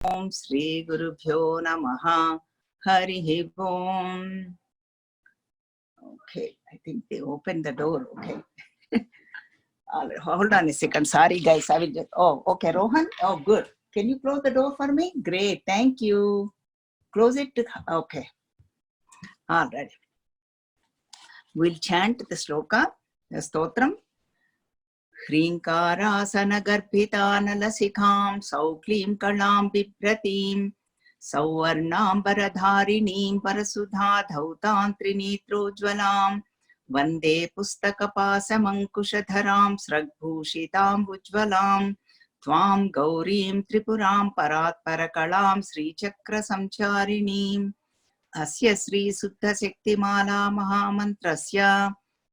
ओम श्री गुरुभ्यो नमः हरिः ओम. Okay, I think they opened the door. Okay. Hold on a second. Sorry, guys. I will just. Oh, okay, Rohan. Oh, good. Can you close the door for me? Great. Thank you. Close it. Okay. All right. We'll chant the sloka, the stotram. ह्रीङ्कारासनगर्भितानलसिखां सौक्लीं Kalan बिभ्रतीं सौवर्णाम्बरधारिणीं परसुधाधौतां त्रिनेत्रोज्ज्वलां वन्दे पुस्तकपासमङ्कुशधरां स्रग्भूषिताम्बुज्ज्वलां त्वां गौरीं त्रिपुरां परात्परकलां श्रीचक्रसंचारिणीम्. अस्य श्रीशुद्धशक्तिमाला महामन्त्रस्य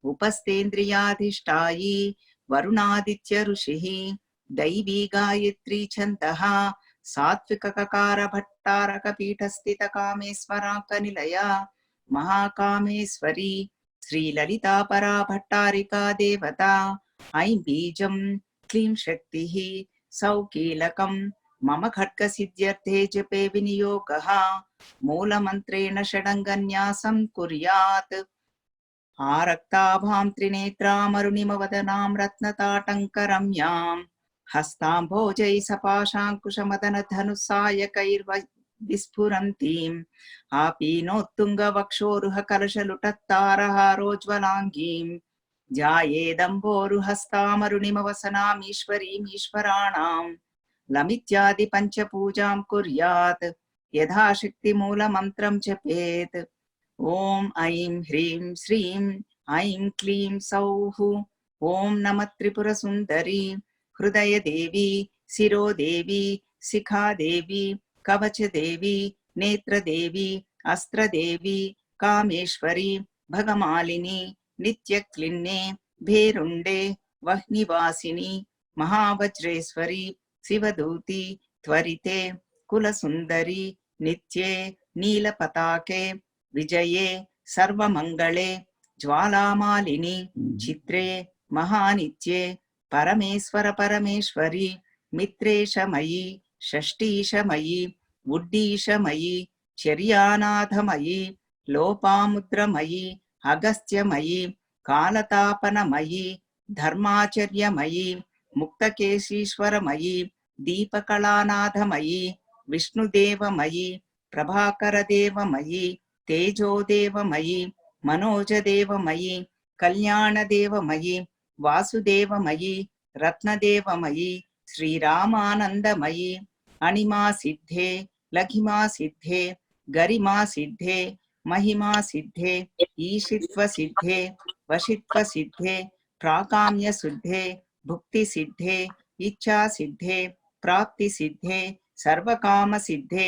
उपस्थेन्द्रियाधिष्ठायी वरुणादित्य ऋषिः दैवी गायत्री छन्दः सात्विककार भट्टारक पीठस्थित कामेश्वराक निलया महाकामेश्वरी श्रीललिता परा भट्टारिका देवता ऐं बीजं क्लीं शक्तिः सौकीलकं मम खड्ग सिद्ध्यर्थे जपे विनियोगः मूलमन्त्रेण षडङ्गन्यासं कुर्यात्. आरक्ताभां त्रिनेत्रामरुणिमवदनां रत्नताटङ्करम्यां हस्ताम्भोजै सपाशाङ्कुशमदनधनुस्सायकैर्विस्फुरन्तीम् आपीनोत्तुङ्गवक्षोरुहकलशलुटत्तारहारोज्ज्वलाङ्गीं ध्यायेदम्बोरुहस्तामरुणिमवसनाम् ईश्वरीमीश्वराणां लमित्यादि पञ्चपूजां कुर्यात्. यथाशक्तिमूलमन्त्रं जपेत्. ओम ऐं ह्रीं श्रीं ऐं क्लीं सौः. ओम नमः त्रिपुरसुन्दरी हृदयदेवी शिरोदेवी शिखादेवी कवचदेवी नेत्रदेवी अस्त्रदेवी कामेश्वरी भगमालिनी नित्यक्लिन्ने भेरुण्डे वह्निवासिनी महावज्रेश्वरी शिवदूती त्वरिते कुलसुन्दरी नित्ये नीलपताके विजये सर्वमंगले ज्वालामालिनी चित्रे महानित्ये परमेश्वर परमेश्वरी मित्रेशमयी षष्ठीशमयी उड्डीशमयी चर्यानाथमयी लोपामुद्रमयी अगस्त्यमयी कालतापनमयी धर्माचर्यमयी मुक्तकेशीश्वरमयी दीपकलानाथमयी विष्णुदेवमयी प्रभाकरदेवमयी तेजोदेवमयी मनोजदेवमयी कल्याणदेवमयी वासुदेवमयी रत्नदेवमयी श्रीरामानंदमयी अणिमा सिद्धे लघिमा सिद्धे गरिमा सिद्धे महिमा सिद्धे ईशित्व सिद्धे वशित्व सिद्धे प्राकाम्य सिद्धे भुक्ति सिद्धे इच्छा सिद्धे प्राप्ति सिद्धे सर्वकाम सिद्धे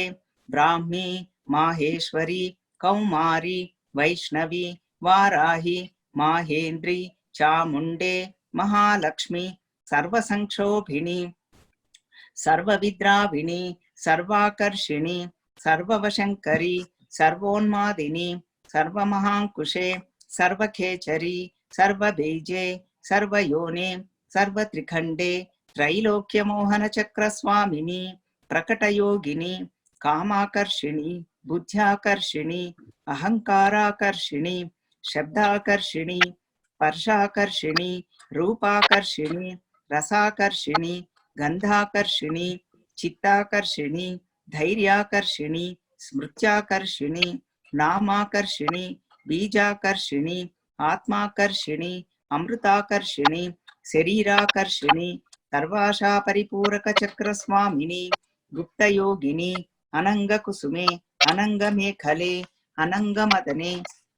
Brahmi Maheshwari Kaumari Vaishnavi Varahi माहेन्द्री चामुंडे Mahalakshmi सर्वसंक्षोभिणी सर्वविद्राविणी सर्वाकर्षिणी सर्ववशंकरी सर्वोन्मादिनी सर्वमहांकुशे सर्वखेचरी सर्वबीजे सर्वयोने सर्वत्रिखंडे त्रैलोक्यमोहनचक्रस्वामिनी प्रकटयोगिनी कामाकर्षिणी बुद्ध्याकर्षिणी अहंकाराकर्षिणी शब्दाकर्षिणी स्पर्शाकर्षिणी रूपाकर्षिणी रसाकर्षिणी गंधाकर्षिणी चित्ताकर्षिणी धैर्याकर्षिणी स्मृत्याकर्षिणी नामाकर्षिणी बीजाकर्षिणी आत्माकर्षिणी अमृताकर्षिणी शरीराकर्षिणी सर्वाशा परिपूरक चक्रस्वामिनी गुप्तयोगिनी अनंगकुसुमे अनंगमेखले अनंगमदने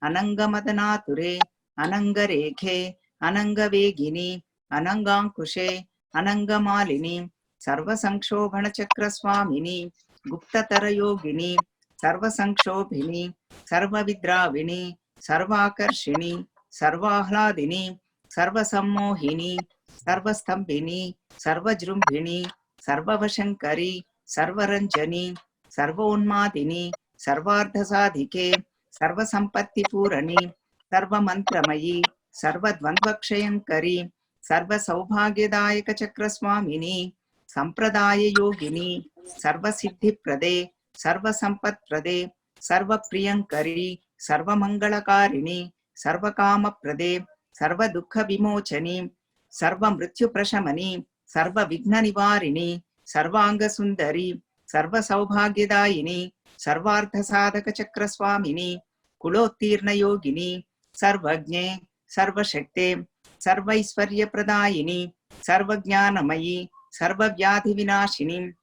अनंगमदनातुरे अनंगरेखे अनंगवेगिनी अनंगांकुशे अनंगमालिनी सर्वसंक्षोभणचक्रस्वामिनी गुप्ततरयोगिनी सर्वसंक्षोभिनी सर्वविद्राविणी सर्वाकर्षिणी सर्वाह्लादिनी सर्वसम्मोहिनी सर्वस्थंभिनी सर्वजृंभिणी सर्ववशंकरी सर्वरंजनी सर्वोन्मादिनी सर्वार्धसाधिके सर्वसंपत्तिपूरणी सर्वमंत्रमयी सर्वद्वंद्वक्षयंकरी सर्वसौभाग्यदायक चक्रस्वामिनी Sampradaya Yogini, Sarva Siddhi Prade, Sarva Sampat Prade, Sarva Priyankari, Sarva Mangalakarini, Sarva Kama Prade, Sarva Dukha Vimochani, Sarva Mrityu Prashamani, Sarva Vigna Nivarini, Sarva Anga Sundari, Sarva Saubhagyadayini, Sarvartha Sadhaka Chakra Swamini, Kulottirna Yogini, Sarvajne, Sarva Shakte, Sarva Isvarya Pradayini, Sarva Jnanamayi, Sarva Vyadhi Vinashini,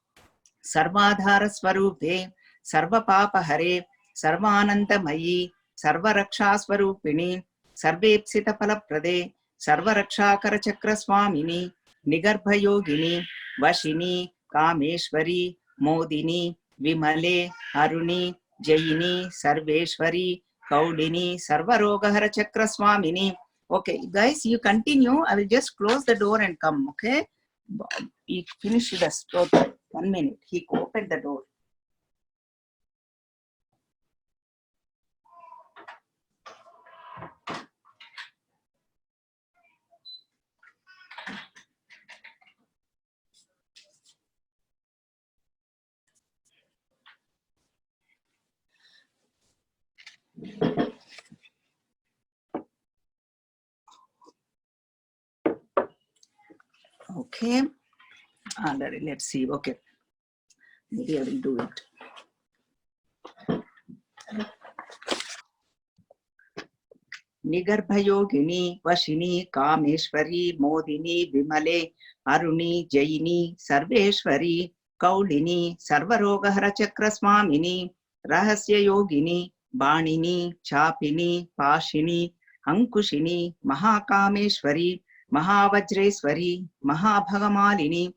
Sarvadhara Swarupe, Sarva Papa Hare, Sarva Anandamayi, Sarva Raksha Swarupini, Sarvepsita Palaprade, Sarva Rakshakara Chakra Swamini, Nigarbha Yogini, Vashini, Kameshwari, Modini, Vimale, Aruni, Jayini, Sarveshwari, Kaudini, Sarva Rogahara Chakra Swamini. Okay, guys, you continue. I will just close the door and come, okay? He finished the story. 1 minute. He opened the door. Okay. Let's see. Okay. Maybe I will do it. Nigarbha Yogini, Vashini, Kameshwari, Modini, Vimale, Aruni, Jayini, Sarveshwari, Kaulini, Sarvarogahara Chakra Swamini, Rahasya Yogini, Banini, Chapini, Pashini, Ankushini, Mahakameshwari, Mahavajreswari, Mahabhagamalini,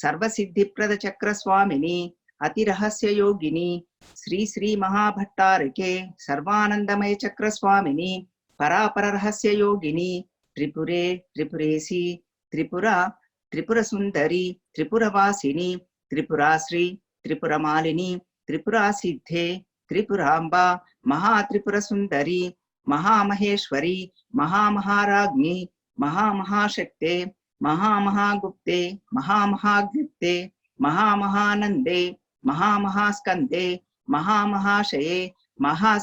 Sarvasiddhiprada Chakra Swamini, Atirahasya Yogini, Sri Sri Mahabhattarike, Sarvanandamaya Chakra Swamini, Parapara Rahasya Yogini, Tripure, Tripuresi, Tripura, Tripura Sundari, Tripura Vasini, Tripura Sri, Tripura Malini, Tripura Siddhe, Tripuramba, Maha Tripura Sundari, Maha Maheshwari, Maha Maharagni, Maha Mahashakte, Maha Mahagupte, Maha Mahagupte, Maha Mahanande, Maha Mahaskande, Maha Mahashaye, Maha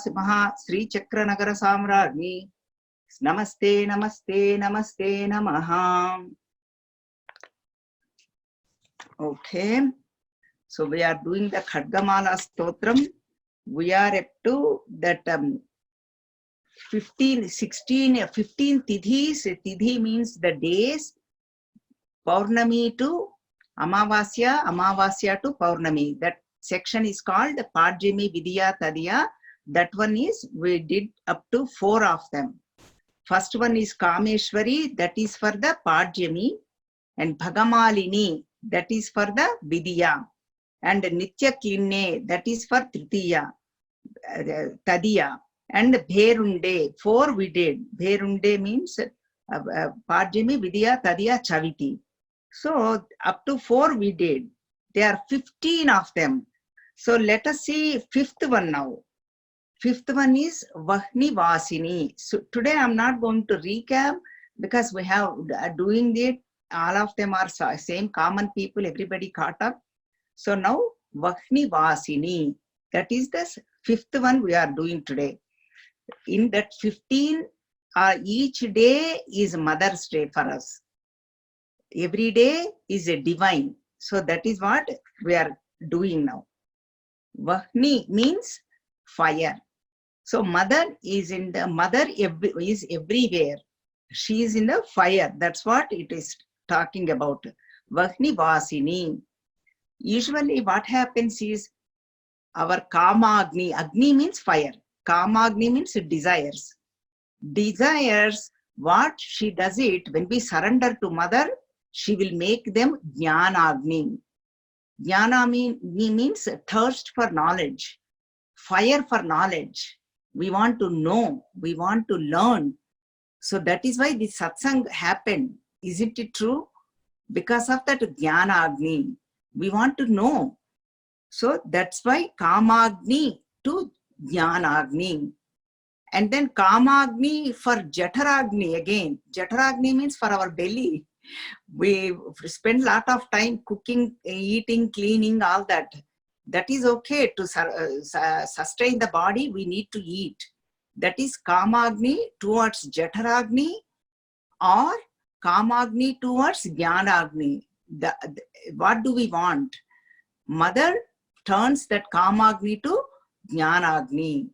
Sri Chakra Nagara Samragni. Namaste, Namaste, Namaste, Namaha. Okay. So we are doing the Khadgamala Stotram. We are up to that 15 Tidhis. Tidhi means the days. Paurnami to Amavasya, Amavasya to Paurnami. That section is called Padjami Vidya Tadiya. That one is, we did up to 4 of them. First one is Kameshwari, that is for the Padjami, and Bhagamalini, that is for the Vidya, and Nitya Klinne, that is for Tritiya, Tadiya, and Bherunde, 4 we did. Bherunde means Padjami, Vidya, Tadiya, Chaviti. So up to 4 we did. There are 15 of them. So let us see 5th one now. 5th one is Vahni Vasini. So today I'm not going to recap because we have doing it. All of them are same common people. Everybody caught up. So now Vahni Vasini. That is the 5th one we are doing today. In that 15, each day is Mother's Day for us. Every day is a divine. So that is what we are doing now. Vahni means fire. So mother is in the is everywhere. She is in the fire. That's what it is talking about. Vahni Vasini. Usually what happens is our Kama Agni. Agni means fire. Kama Agni means desires. Desires, what she does it, when we surrender to mother, she will make them Jnana Agni. Jnana means thirst for knowledge. Fire for knowledge. We want to know, we want to learn. So that is why this satsang happened. Isn't it true? Because of that Jnana Agni. We want to know. So that's why Kamagni to Jnana Agni. And then Kamagni for Jataragni again. Jataragni means for our belly. We spend a lot of time cooking, eating, cleaning, all that. That is okay to sustain the body. We need to eat. That is Kamagni towards Jataragni or Kamagni towards Jnanagni. What do we want? Mother turns that Kamagni to Jnanagni.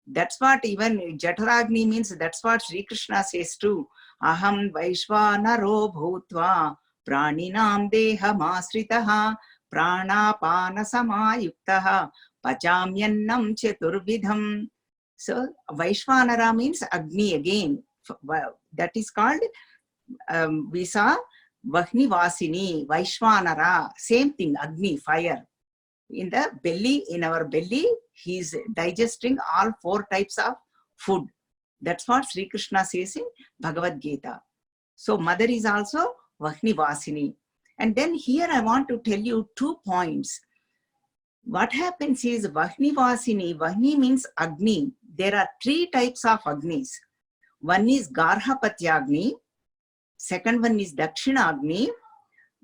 That's what even Jataragni means. That's what Sri Krishna says too. Aham Vaishvanaro Bhutva Praninam Deham Asritaha Pranapana Samayuktaha Pachamyannam Chaturvidham. So Vaishvanara means Agni again. That is called, we saw Vahni Vasini, Vaishvanara, same thing, Agni, fire. In the belly, in our belly, he is digesting all 4 types of food. That's what Sri Krishna says in Bhagavad Gita. So mother is also Vahni Vasini. And then here I want to tell you 2 points. What happens is Vahni Vasini, Vahni means Agni. There are 3 types of Agnis. One is Garhapatyagni, second one is Dakshinagni,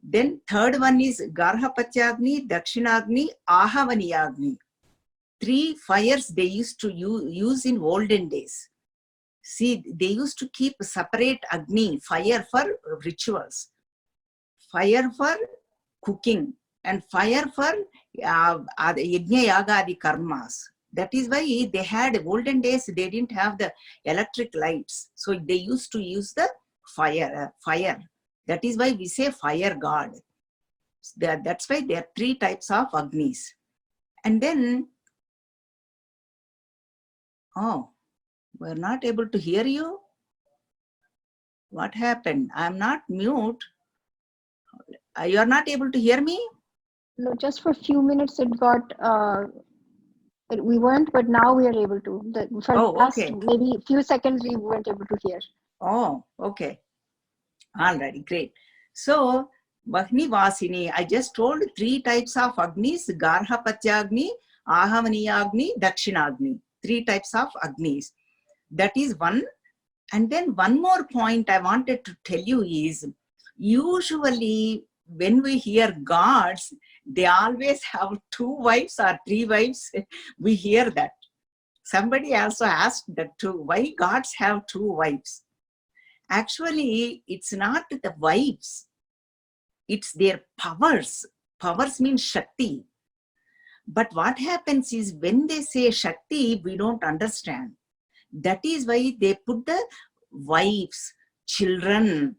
then third one is Garhapatyagni, Dakshinagni, Ahavaniyagni. 3 fires they used to use in olden days. See, they used to keep separate Agni, fire for rituals, fire for cooking, and fire for Yajna Yagadi karmas. That is why they had, olden days, they didn't have the electric lights. So they used to use the fire. That is why we say fire god. That's why there are 3 types of Agnis. And then, oh, we're not able to hear you. What happened? I'm not mute. You are not able to hear me? No, just for a few minutes it got, we weren't, but now we are able to. For the past maybe a few seconds we weren't able to hear. Oh, okay. Alrighty, great. So, Vahni Vasini, I just told 3 types of Agnis, Garhapatyagni, Ahavaniyagni, Dakshinagni. 3 types of Agnis. That is one. And then one more point I wanted to tell you is, usually when we hear gods, they always have 2 wives or 3 wives. We hear that. Somebody also asked that too, why gods have 2 wives? Actually, it's not the wives. It's their powers. Powers means Shakti. But what happens is when they say Shakti, we don't understand. That is why they put the wives, children.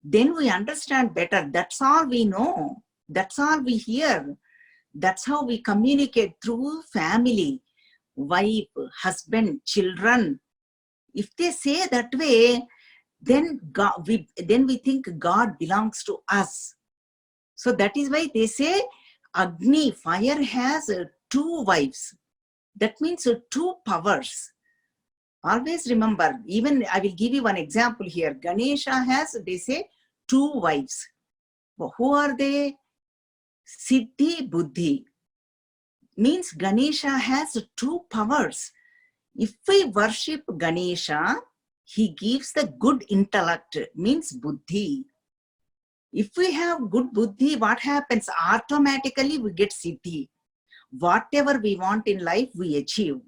Then we understand better. That's all we know. That's all we hear. That's how we communicate, through family, wife, husband, children. If they say that way, then we think God belongs to us. So that is why they say Agni, fire, has 2 wives. That means 2 powers. Always remember, even I will give you one example here. Ganesha has, they say, 2 wives. Well, who are they? Siddhi, Buddhi. Means Ganesha has 2 powers. If we worship Ganesha, he gives the good intellect, means Buddhi. If we have good Buddhi, what happens? Automatically we get Siddhi. Whatever we want in life, we achieve.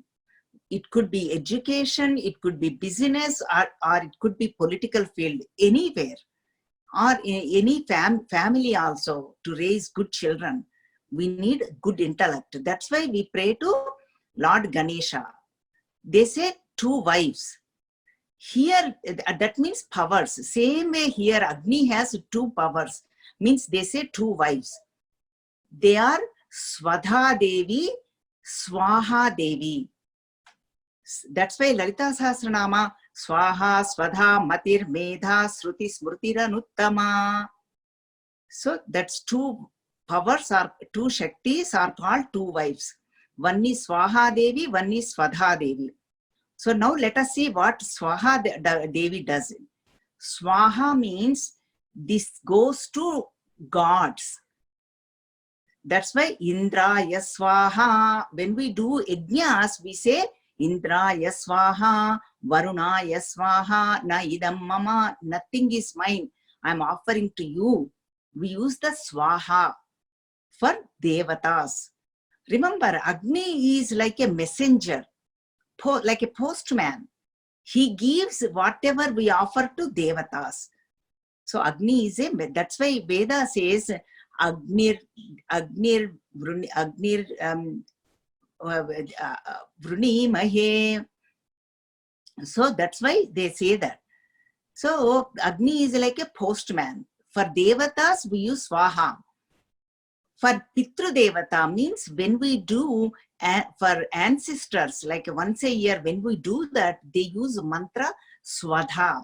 It could be education, it could be business, or it could be political field, anywhere. Or in any family also, to raise good children. We need good intellect. That's why we pray to Lord Ganesha. They say 2 wives. Here, that means powers. Same way here, Agni has 2 powers. Means they say 2 wives. They are Swadha Devi, Swaha Devi. That's why Lalita Sahasranama, Swaha, Swadha, Matir, Medha, Sruti, Smrutiranuttama. So that's 2 powers, or 2 Shaktis are called 2 wives. One is Swaha Devi, one is Swadha Devi. So now let us see what Swaha Devi does. Swaha means this goes to gods. That's why Indraya Swaha. When we do yajnas, we say Indraya Swaha, Varunaya Swaha, na idam mama, nothing is mine. I'm offering to you. We use the Swaha for Devatas. Remember, Agni is like a messenger, like a postman. He gives whatever we offer to Devatas. So Agni is that's why Veda says Agnir Vruni Mahe. So that's why they say that. So Agni is like a postman. For Devatas, we use Swaha. For Pitru Devata means when we do for ancestors, like once a year, when we do that, they use mantra Swadha.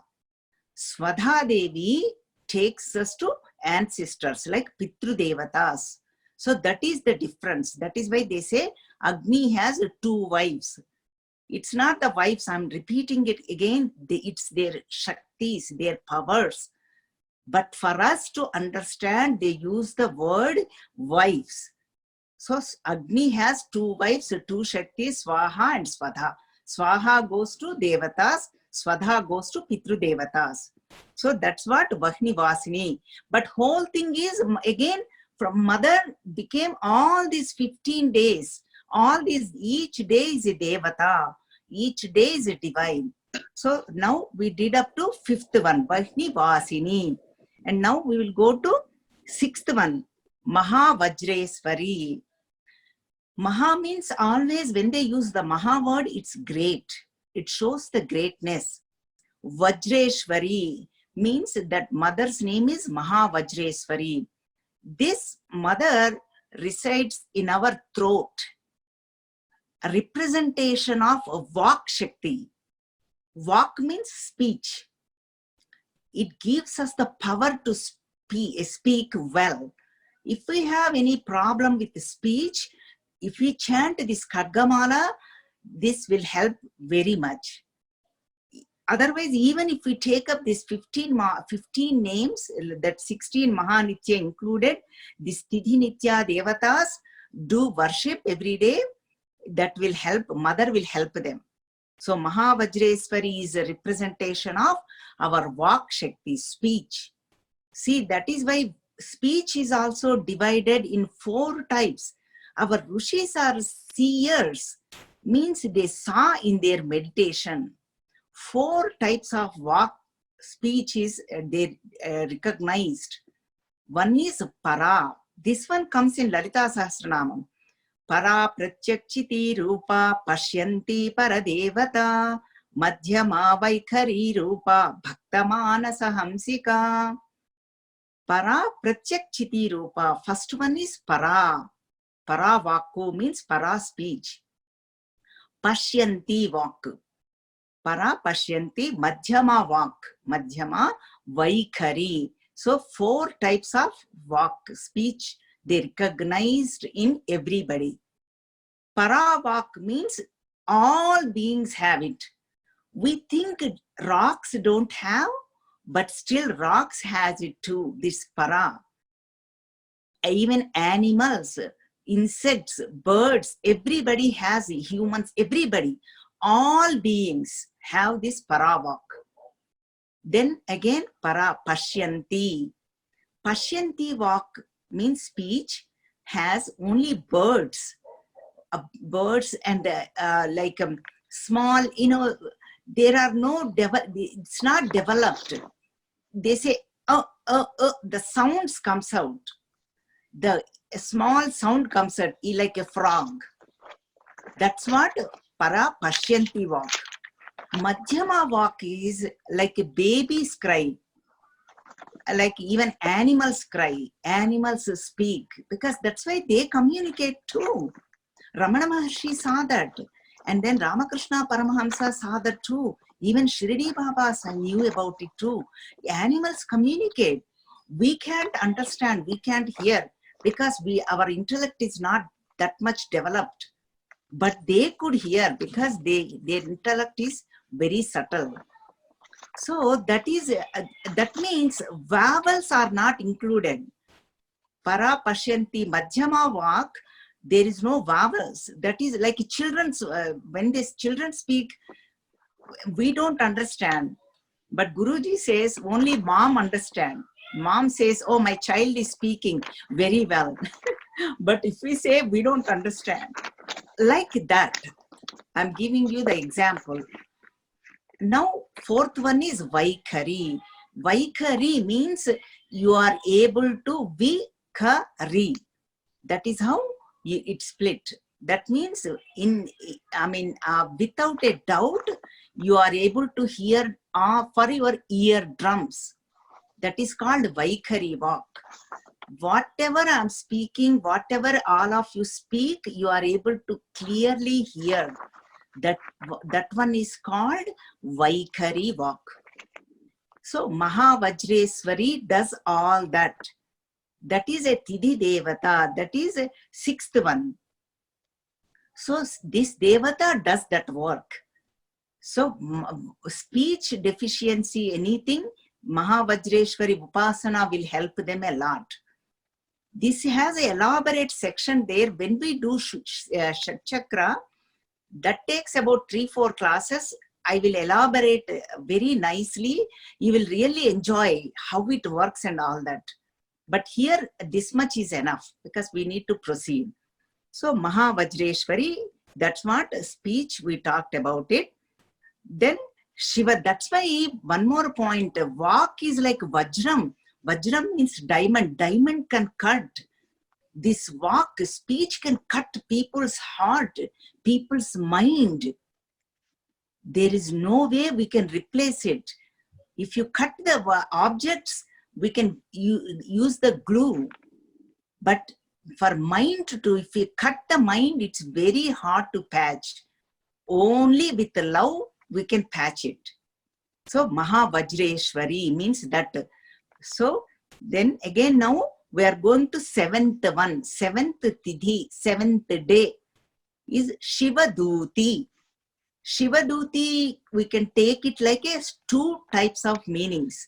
Swadha Devi takes us to ancestors like Pitru Devatas. So that is the difference. That is why they say Agni has 2 wives. It's not the wives, I'm repeating it again, it's their Shaktis, their powers. But for us to understand, they use the word wives. So Agni has 2 wives, 2 Shaktis, Swaha and Swadha. Swaha goes to Devatas, Swadha goes to Pitru Devatas. So that's what Vahni Vasini. But whole thing is, again, from mother became all these 15 days. All these, each day is a Devata. Each day is a divine. So now we did up to 5th one, Vahni Vasini. And now we will go to 6th one, Maha Vajreswari. Maha means always when they use the Maha word, it's great. It shows the greatness. Vajreshwari means that mother's name is Maha Vajreswari. This mother resides in our throat. A representation of Vak Shakti. Vak means speech. It gives us the power to speak well. If we have any problem with the speech, if we chant this Khargamala, this will help very much. Otherwise, even if we take up this 15 names, that 16 Mahanitya included, this Tidhi Nitya Devatas, do worship every day, that will help, mother will help them. So Mahavajreswari is a representation of our Vak Shakti, speech. See, that is why speech is also divided in 4 types. Our Rishis are seers, means they saw in their meditation. 4 types of Vak speech is they recognized. One is Para. This one comes in Lalita Sahasranamam. Para pratyakshiti rupa pashyanti paradevata madhyama vaikhari rupa bhaktamanasa hamsika. Para pratyakshiti rupa. First one is Para. Para vaku means para speech. Pashyanti vak. Para pashyanti madhyama vak. Madhyama vaikhari. So 4 types of vak speech they recognized in everybody. Paravak means all beings have it. We think rocks don't have, but still rocks has it too, this para. Even animals, insects, birds, everybody has it, humans, everybody. All beings have this paravak. Then again, para pashyanti. Pashyanti vak means speech has only birds. Birds and like small, there are no, it's not developed. They say, the sounds comes out. The small sound comes out like a frog. That's what para pashyanti vak. Madhyama vak is like a baby's cry. Like even animals cry, animals speak, because that's why they communicate too. Ramana Maharshi saw that, and then Ramakrishna Paramahamsa saw that too. Even Shirdi Baba knew about it too. Animals communicate. We can't understand, we can't hear, because our intellect is not that much developed. But they could hear because their intellect is very subtle. So that means vowels are not included. Para pashyanti madhyama vak, there is no vowels. That is like children's, when these children speak, we don't understand. But Guruji says only mom understand. Mom says, oh, my child is speaking very well. But if we say we don't understand, like that, I'm giving you the example. Now, fourth one is Vaikari. Vaikari means you are able to Vikari. That is how it's split. That means without a doubt, you are able to hear for your eardrums. That is called Vaikari walk. Whatever I'm speaking, whatever all of you speak, you are able to clearly hear. That one is called Vaikari walk. So Mahavajreswari does all that. That is a Tidhi Devata. That is a sixth one. So this Devata does that work. So speech deficiency, anything, Mahavajreshwari Upasana will help them a lot. This has an elaborate section there. When we do Shatchakra, that takes about 3-4 classes. I will elaborate very nicely. You will really enjoy how it works and all that. But here, this much is enough because we need to proceed. So, Mahavajreshwari, that's what speech we talked about it. Then Shiva, that's why one more point, walk is like Vajram. Vajram means diamond. Diamond can cut. This walk, speech can cut people's heart, people's mind. There is no way we can replace it. If you cut the objects, we can use the glue. But for mind if you cut the mind, it's very hard to patch. Only with the love, we can patch it. So Mahavajreshwari means that. So then again now we are going to seventh one. Seventh Tidhi, seventh day is Shivaduti. Shivaduti, we can take it like as 2 types of meanings.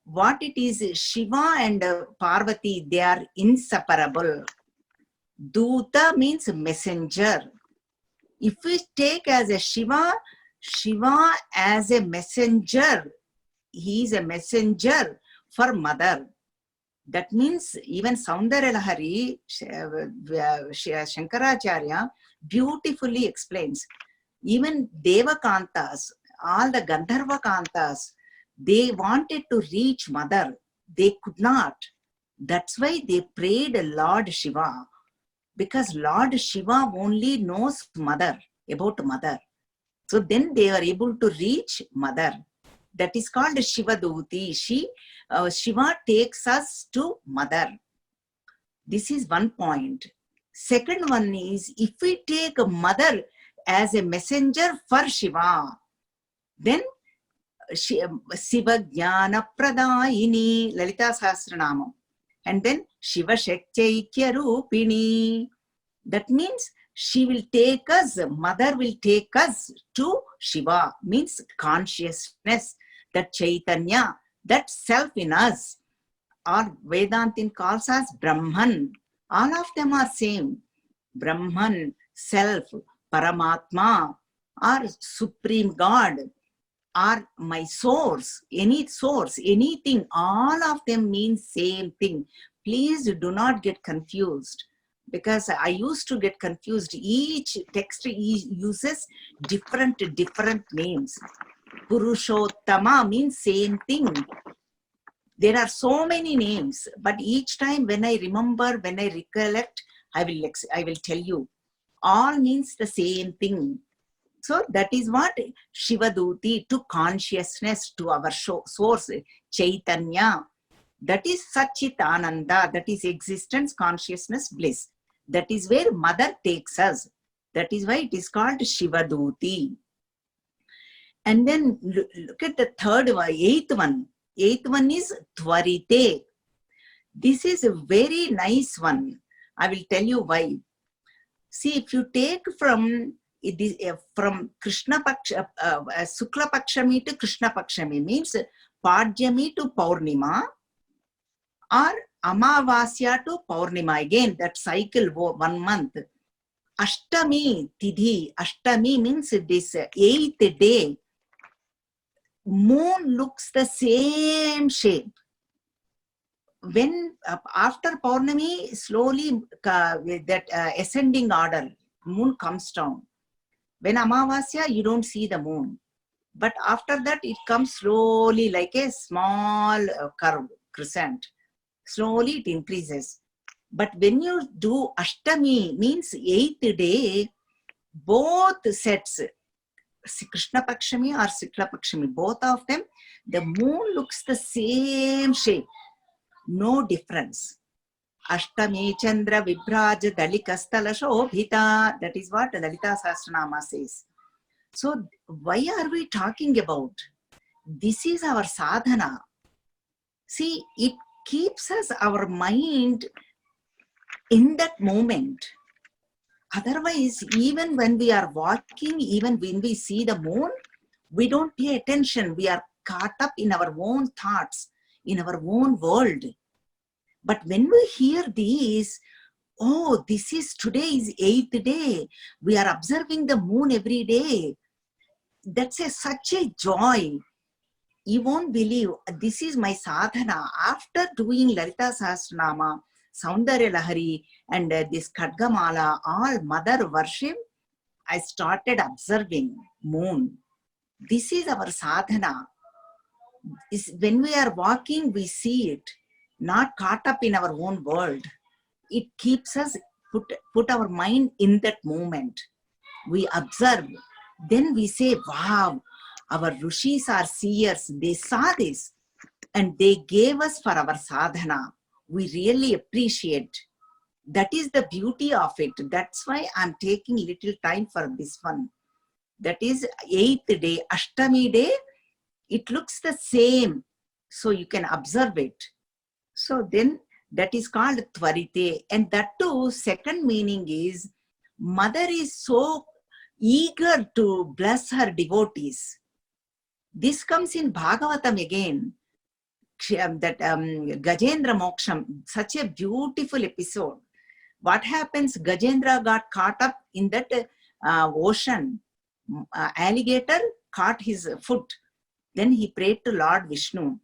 What it is, Shiva and Parvati, they are inseparable. Duta means messenger. If we take as a Shiva as a messenger, he is a messenger for mother. That means even Saundarya Lahari, Shankaracharya beautifully explains. Even Devakantas, all the Gandharva Kantas, they wanted to reach mother. They could not. That's why they prayed Lord Shiva. Because Lord Shiva only knows mother, about mother. So then they are able to reach mother. That is called Shivaduti. Shiva takes us to mother. This is one point. Second one is, if we take a mother as a messenger for Shiva, then Shiva Jnana Pradayini, Lalita Sahasranama. And then Shiva Shakchaikya Rupini. That means she will take us, mother will take us to Shiva, means consciousness, that Chaitanya, that self in us. Or Vedantin calls us Brahman. All of them are same. Brahman, self, Paramatma, or Supreme God, or my source, any source, anything, all of them mean same thing. Please do not get confused, because I used to get confused. Each text uses different names. Purushottama means same thing. There are so many names, but each time when I remember, when I recollect, I will tell you. All means the same thing. So that is what Shivaduti, to consciousness, to our source, Chaitanya. That is Satchitananda, that is existence, consciousness, bliss. That is where mother takes us. That is why it is called Shivaduti. And then look at the third one, eighth one. Eighth one is Tvarite. This is a very nice one. I will tell you why. See, if you take from Krishna Paksha, Sukla Pakshami to Krishna Pakshami, means Padjami to Paurnima, or Amavasya to Paurnima, again that cycle 1 month. Ashtami Tidhi, Ashtami means this 8th day. moon looks the same shape. When after Paurnami, slowly with that ascending order, moon comes down. When Amavasya, you don't see the moon. But after that, it comes slowly like a small curve, crescent. Slowly it increases. But when you do Ashtami, means 8th day, both sets, Krishna Pakshami or Shukla Pakshami, both of them, the moon looks the same shape. No difference. Ashtami Chandra Vibraja Dalikastala Shobhita. That is what Lalita Sahasranama says. So, why are we talking about? This is our sadhana. See, it keeps us, our mind in that moment. Otherwise, even when we are walking, even when we see the moon, we don't pay attention. We are caught up in our own thoughts, in our own world. But when we hear these, oh, this is today is 8th day. We are observing the moon every day. That's such a joy. You won't believe, this is my sadhana. After doing Lalita Sahasranama, Saundarya Lahari, and this Khadgamala, all mother worship, I started observing moon. This is our sadhana. When we are walking, we see it, not caught up in our own world. It keeps us, put our mind in that moment. We observe. Then we say, wow, our rishis are seers. They saw this and they gave us for our sadhana. We really appreciate. That is the beauty of it. That's why I'm taking little time for this one. That is 8th day, Ashtami day. It looks the same. So you can observe it. So then that is called Tvarite. And that too, second meaning is, mother is so eager to bless her devotees. This comes in Bhagavatam again, that Gajendra Moksham, such a beautiful episode. What happens? Gajendra got caught up in that ocean. Alligator caught his foot. Then he prayed to Lord Vishnu.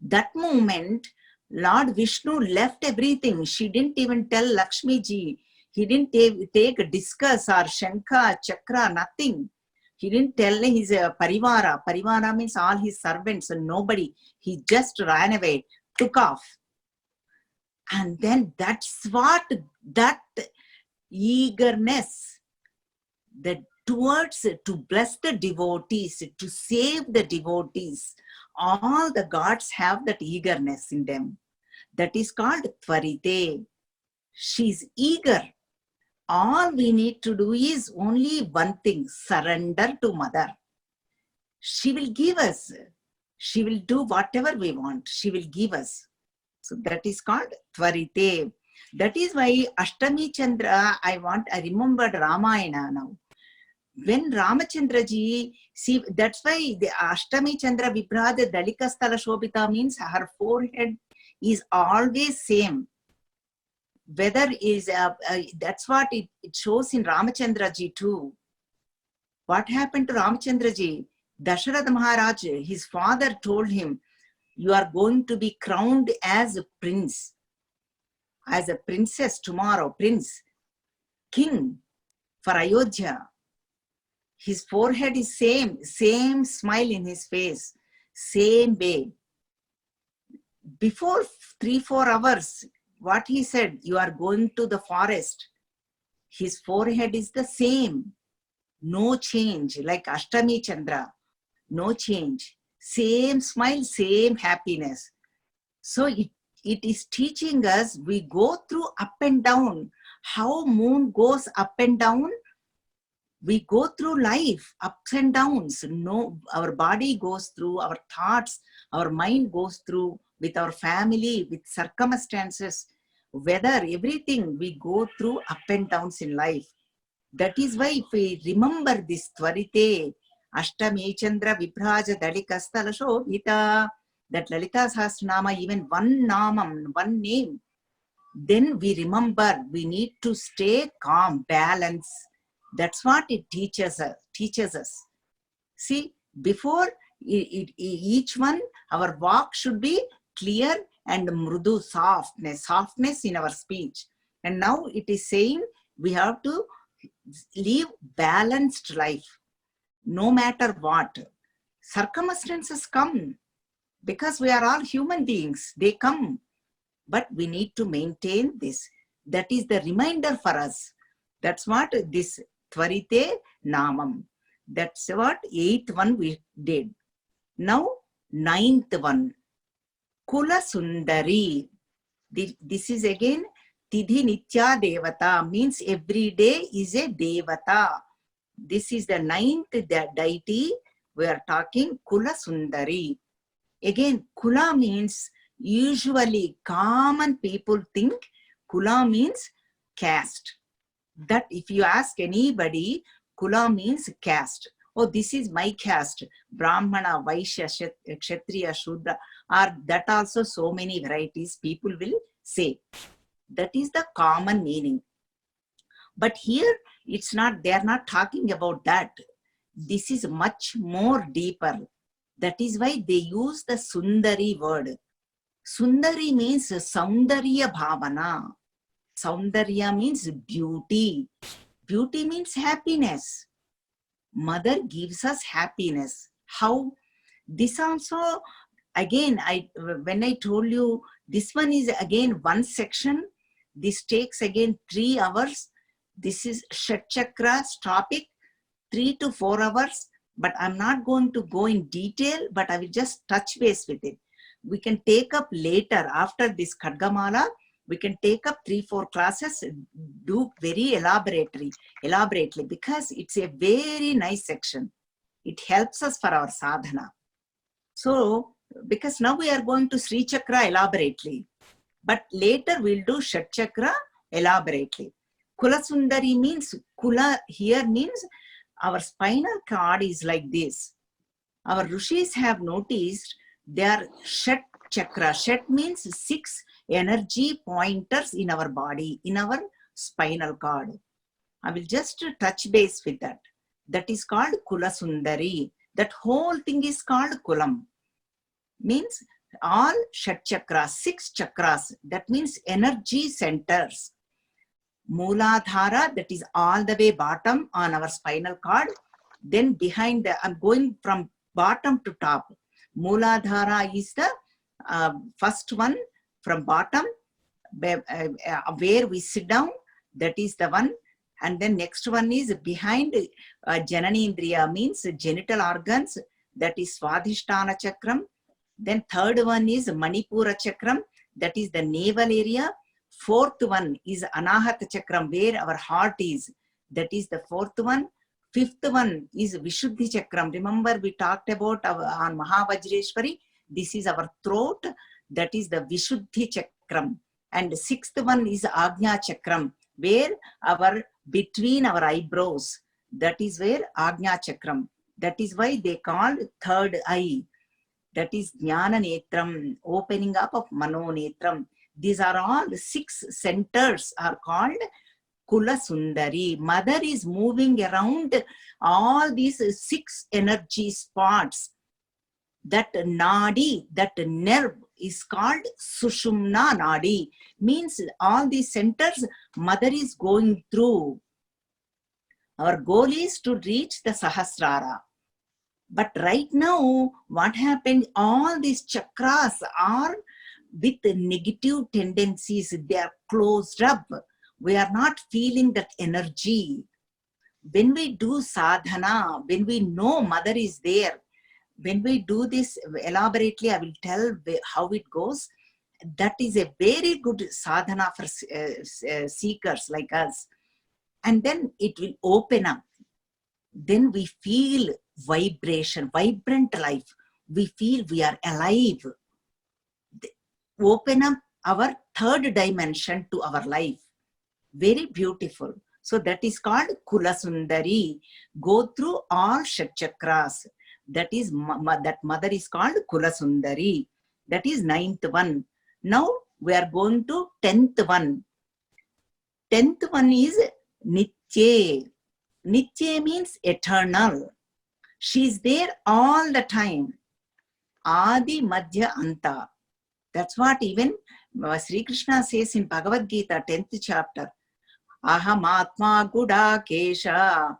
That moment, Lord Vishnu left everything. She didn't even tell Lakshmi ji. He didn't take a discus or shankha, chakra, nothing. He didn't tell his parivara. Parivara means all his servants and nobody. He just ran away, took off. And then that's what, that eagerness, that towards to bless the devotees, to save the devotees, all the gods have that eagerness in them. That is called Tvarite. She's eager. All we need to do is only one thing, surrender to mother. She will give us. She will do whatever we want. She will give us. So that is called Tvarite. That is why Ashtami Chandra, I remembered Ramayana now. When Ramachandra ji, see, that's why the Ashtami Chandra Vibrada Dalikastala Shobhita means her forehead is always same. Whether is, that's what it shows in Ramachandra ji too. What happened to Ramachandra ji? Dasharatha Maharaj, his father told him, you are going to be crowned as a prince, as a princess tomorrow, prince, king for Ayodhya. His forehead is same smile in his face, same way. Before 3-4 hours, what he said, you are going to the forest. His forehead is the same, no change, like Ashtami Chandra, no change. Same smile, same happiness. So it is teaching us, we go through up and down. How moon goes up and down, we go through life, ups and downs. No, our body goes through, our thoughts, our mind goes through, with our family, with circumstances, weather, everything, we go through up and downs in life. That is why if we remember this Tvarite, Ashtami Chandra Vibhraja Dalikastala Shobhita, that Lalita Sahasranama, even one namam, one name, then we remember we need to stay calm, balance. That's what it teaches us. See, before Each one, our walk should be clear and mrudu, softness in our speech. And now it is saying we have to live balanced life, no matter what. Circumstances come because we are all human beings. They come, but we need to maintain this. That is the reminder for us. That's what this Tvarite Namam. That's what 8th one we did. Now 9th one, Kula Sundari. This is again Tidhi Nitya Devata, means every day is a Devata. This is the 9th deity we are talking, Kula Sundari. Again, Kula means, usually common people think Kula means caste. That if you ask anybody, Kula means caste. Oh, this is my caste, Brahmana, Vaishya, Kshatriya, Shudra, or that also so many varieties people will say. That is the common meaning. But here it's not, they are not talking about that. This is much more deeper. That is why they use the Sundari word. Sundari means Saundarya Bhavana. Saundarya means beauty. Beauty means happiness. Mother gives us happiness. How? This also, again, when I told you, this one is again one section. This takes again 3 hours. This is Shat Chakras topic, 3 to 4 hours. But I'm not going to go in detail, but I will just touch base with it. We can take up later after this Khadgamala. We can take up 3-4 classes, do very elaborately, because it's a very nice section. It helps us for our sadhana. So, because now we are going to Sri Chakra elaborately, but later we'll do Shat Chakra elaborately. Kula Sundari means, Kula here means our spinal cord is like this. Our Rishis have noticed their Shat Chakra. Shat means 6 energy pointers in our body, in our spinal cord. I will just touch base with that. That is called Kula Sundari. That whole thing is called Kulam. Means all Shat Chakras, 6 chakras. That means energy centers. Mooladhara, that is all the way bottom on our spinal cord. Then behind the, I'm going from bottom to top. Mooladhara is the first one from bottom, where we sit down. That is the one. And then next one is behind Jananindriya, means genital organs. That is Swadhisthana Chakram. Then third one is Manipura Chakram. That is the navel area. 4th one is Anahata Chakram, where our heart is. That is the 4th one. 5th one is Vishuddhi Chakram. Remember we talked about on Mahavajreshwari. This is our throat. That is the Vishuddhi Chakram. And 6th one is Agnya Chakram, where between our eyebrows. That is where Agnya Chakram. That is why they call third eye. That is Jnana Netram, opening up of Mano Netram. These are all 6 centers are called Kula Sundari. Mother is moving around all these 6 energy spots. That nadi, that nerve is called Sushumna Nadi. Means all these centers Mother is going through. Our goal is to reach the Sahasrara. But right now, what happened? All these chakras are with negative tendencies. They are closed up. We are not feeling that energy. When we do sadhana, when we know Mother is there, when we do this elaborately, I will tell how it goes. That is a very good sadhana for seekers like us. And then it will open up. Then we feel vibration, vibrant life. We feel we are alive. Open up our 3rd dimension to our life. Very beautiful. So that is called Kula Sundari. Go through all Shat Chakras. That is, that Mother is called Kula Sundari. That is 9th one. Now we are going to 10th one. 10th one is Nitye. Nitye means eternal. She's there all the time. Adi, Madhya, Anta. That's what even Sri Krishna says in Bhagavad Gita, 10th chapter. Aham Atma Gudakesha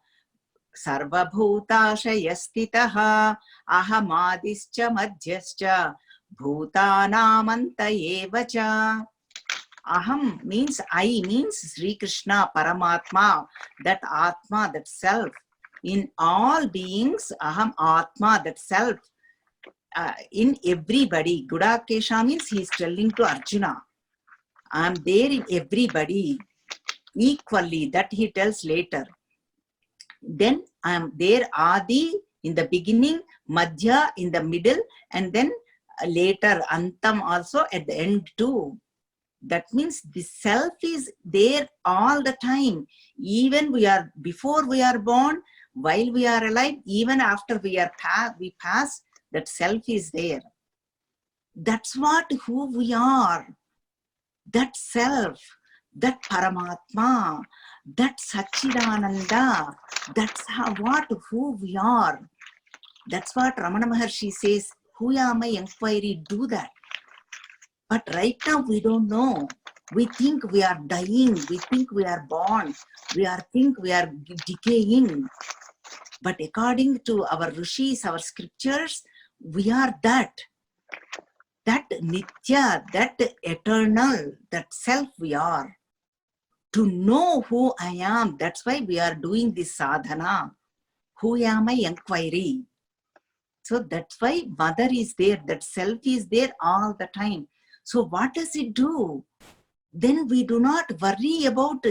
Sarvabhutashayastitaha Ahamadischa Madhyascha Bhutanamanta Evacha. Aham means I, means Sri Krishna, Paramatma, that Atma, that self. In all beings, Aham Atma, that self. In everybody. Gudakesha means he is telling to Arjuna, I am there in everybody equally. That he tells later. Then I am there Adi in the beginning, Madhya in the middle, and then later Antam also at the end too. That means the self is there all the time. Even before we are born, while we are alive, even after we pass, that self is there. That's what who we are. That self, that Paramatma, that Satchidananda, that's who we are. That's what Ramana Maharshi says, who am I inquiry, do that. But right now we don't know. We think we are dying, we think we are born, think we are decaying. But according to our rishis, our scriptures, we are that Nitya, that eternal, that self we are. To know who I am, that's why we are doing this sadhana. Who am I inquiry. So that's why mother is there, that self is there all the time. So what does it do? Then we do not worry about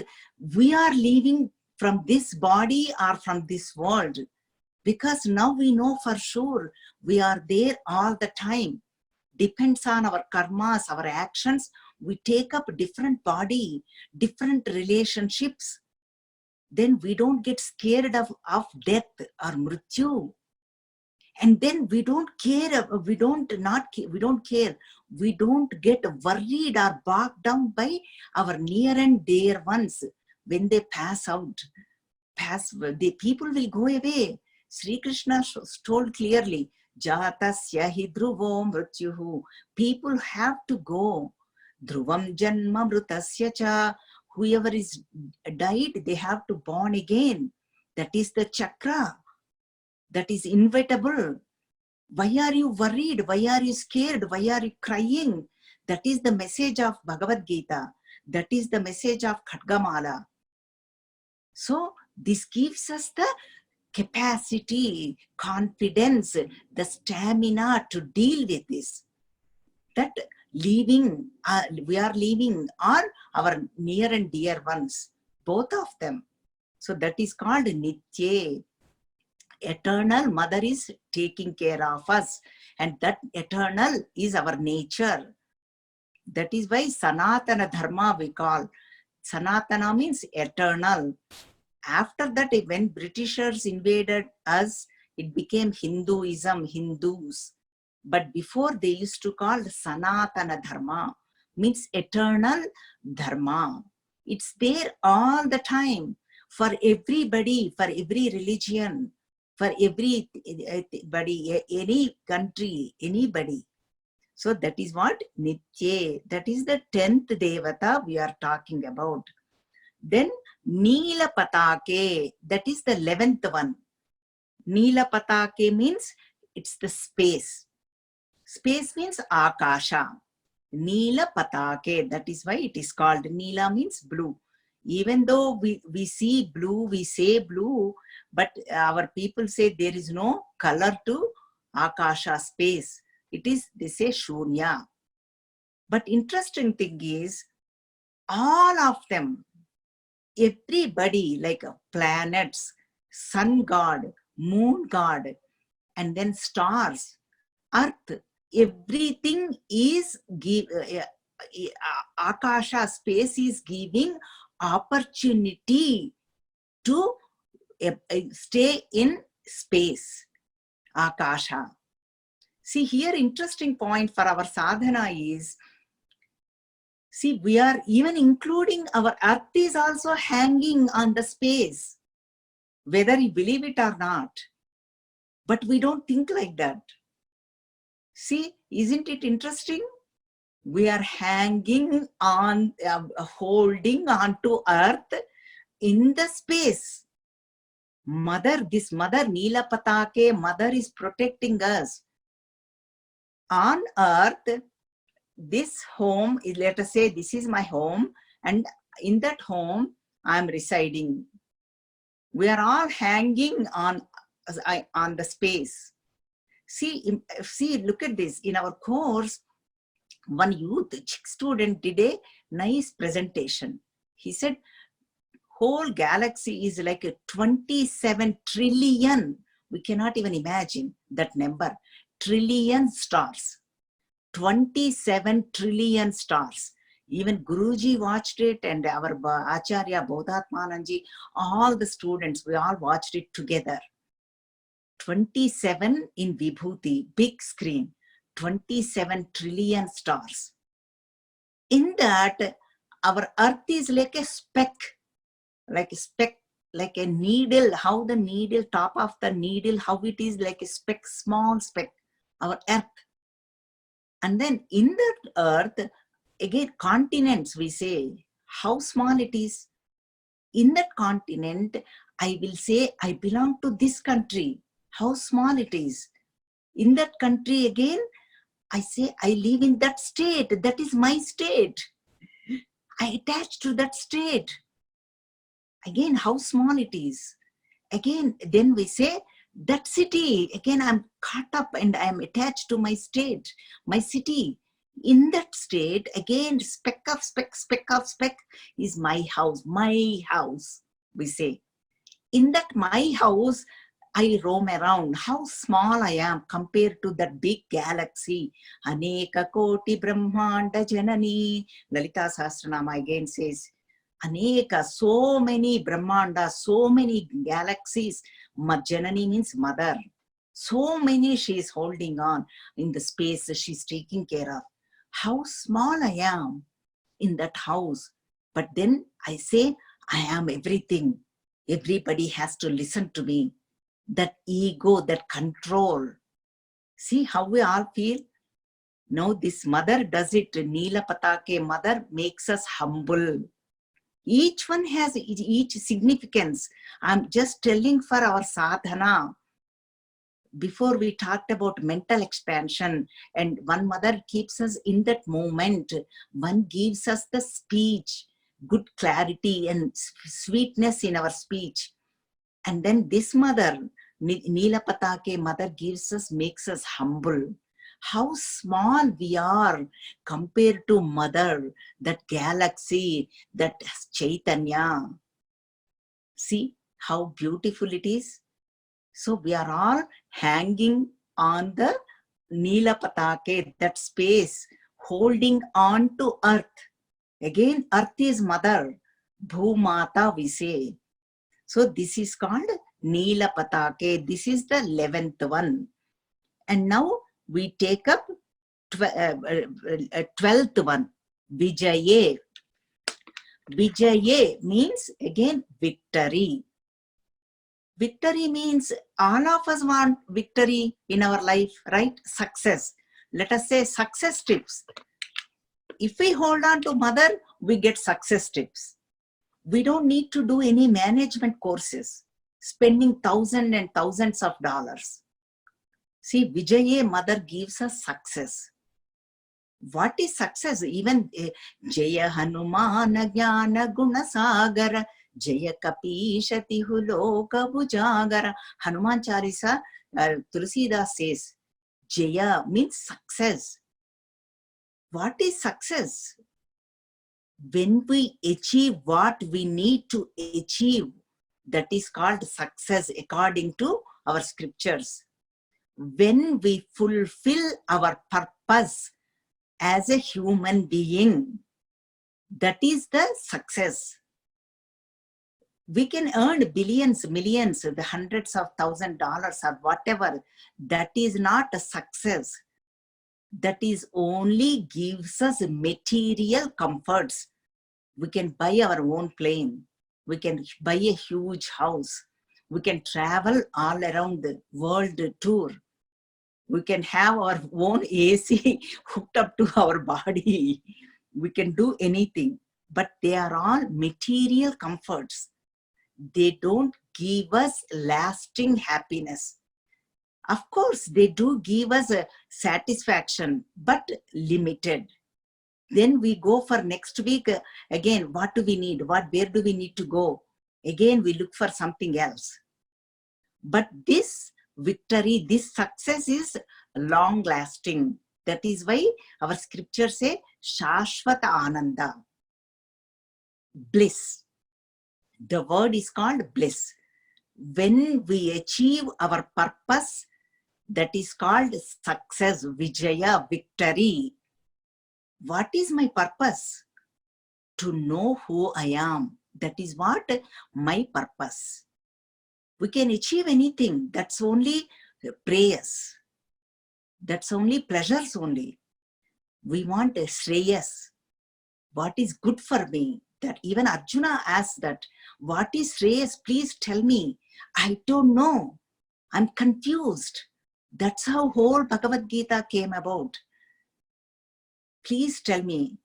we are leaving from this body or from this world. Because now we know for sure we are there all the time. Depends on our karmas, our actions. We take up different body, different relationships. Then we don't get scared of death or mrityu. And then we don't care, we don't care. We don't get worried or bogged down by our near and dear ones. When they pass out, the people will go away. Sri Krishna told clearly, Jatasya hi dhruvo mrityuhu. People have to go. Dhruvam janma mrutasya cha. Whoever is died, they have to born again. That is the chakra. That is inevitable. Why are you worried? Why are you scared? Why are you crying? That is the message of Bhagavad Gita. That is the message of Khatgamala. So this gives us the capacity, confidence, the stamina to deal with this. That leaving, we are leaving are our near and dear ones, both of them. So that is called Nitye. Eternal mother is taking care of us, and that eternal is our nature. That is why Sanatana Dharma we call. Sanatana means eternal. After that, when Britishers invaded us, it became Hinduism, Hindus. But before they used to call Sanatana Dharma, means eternal Dharma. It's there all the time for everybody, for every religion, for everybody, any country, anybody. So that is what Nitye, that is the 10th Devata we are talking about. Then Neela Patake, that is the 11th one. Neela Patake means it's the space. Space means Akasha. Neela Patake, that is why it is called Neela means blue. Even though we see blue, we say blue, but our people say there is no color to Akasha, space. It is, they say Shunya. But interesting thing is, all of them, everybody, like planets, sun god, moon god, and then stars, earth, everything is Akasha, space is giving opportunity to stay in space, Akasha. See here, interesting point for our sadhana is, see, we are even including our earth is also hanging on the space, whether you believe it or not. But we don't think like that. See, isn't it interesting? We are hanging on, holding on to earth in the space. Mother, this mother, Neela Patake, mother is protecting us. On earth, this home is, let us say, this is my home, and in that home, I am residing. We are all hanging on the space. See, look at this. In our course, one youth student did a nice presentation. He said, whole galaxy is like a 27 trillion. We cannot even imagine that number. Trillion stars. 27 trillion stars. Even Guruji watched it, and our Acharya Bodhatmananji, all the students, we all watched it together. 27 in Vibhuti, big screen, 27 trillion stars. In that, our earth is like a speck, like a needle, how the needle, top of the needle, how it is like a speck, small speck, our earth. And then in that earth, again, continents, we say, how small it is. In that continent, I will say, I belong to this country, how small it is. In that country, again, I say, I live in that state, that is my state. I attach to that state. Again, how small it is. Again, then we say, that city, again, I'm caught up and I'm attached to my state, my city. In that state, again, speck of speck, speck of speck is my house, we say. In that my house, I roam around. How small I am compared to that big galaxy. Aneka koti brahmanda janani. Lalita Sahasranama again says, Aneka, so many brahmanda, so many galaxies. Janani means mother. So many she is holding on in the space she's taking care of. How small I am in that house. But then I say, I am everything. Everybody has to listen to me. That ego, that control. See how we all feel? No, this mother does it. Neela Patake, mother makes us humble. Each one has each significance. I'm just telling for our sadhana. Before we talked about mental expansion, and one mother keeps us in that moment. One gives us the speech, good clarity and sweetness in our speech. And then this mother, Neela Patake, mother gives us, makes us humble. How small we are compared to mother, that galaxy, that Chaitanya. See how beautiful it is. So we are all hanging on the Neela Patake, that space, holding on to earth. Again, earth is mother, Bhumata we say. So this is called Neela Patake. This is the 11th one. And now we take up 12th one, Vijaye. Vijaye means again victory. Victory means all of us want victory in our life, right? Success. Let us say success tips. If we hold on to mother, we get success tips. We don't need to do any management courses, spending thousands and thousands of dollars. See, Vijaye, mother gives us success. What is success? Even Jaya Hanumana Jnana Gunasagara, Jaya Kapishati Huloka Bujagara. Hanuman Charisa, Tulsidas says, Jaya means success. What is success? When we achieve what we need to achieve, that is called success according to our scriptures. When we fulfill our purpose as a human being, that is the success. We can earn billions, millions, the hundreds of $1,000s or whatever. That is not a success. That is only gives us material comforts. We can buy our own plane. We can buy a huge house. We can travel all around the world tour. We can have our own AC hooked up to our body. We can do anything, but they are all material comforts. They don't give us lasting happiness. Of course, they do give us a satisfaction, but limited. Then we go for next week. Again, what do we need? Where do we need to go? Again, we look for something else. But this victory, this success is long lasting. That is why our scriptures say Shashvata Ananda, bliss. The word is called bliss. When we achieve our purpose, that is called success, Vijaya, victory. What is my purpose? To know who I am. That is what my purpose. We can achieve anything. That's only prayers. That's only pleasures only. We want a Shreyas. What is good for me? That even Arjuna asked that, what is Shreyas? Please tell me. I don't know. I'm confused. That's how whole Bhagavad Gita came about. Please tell me.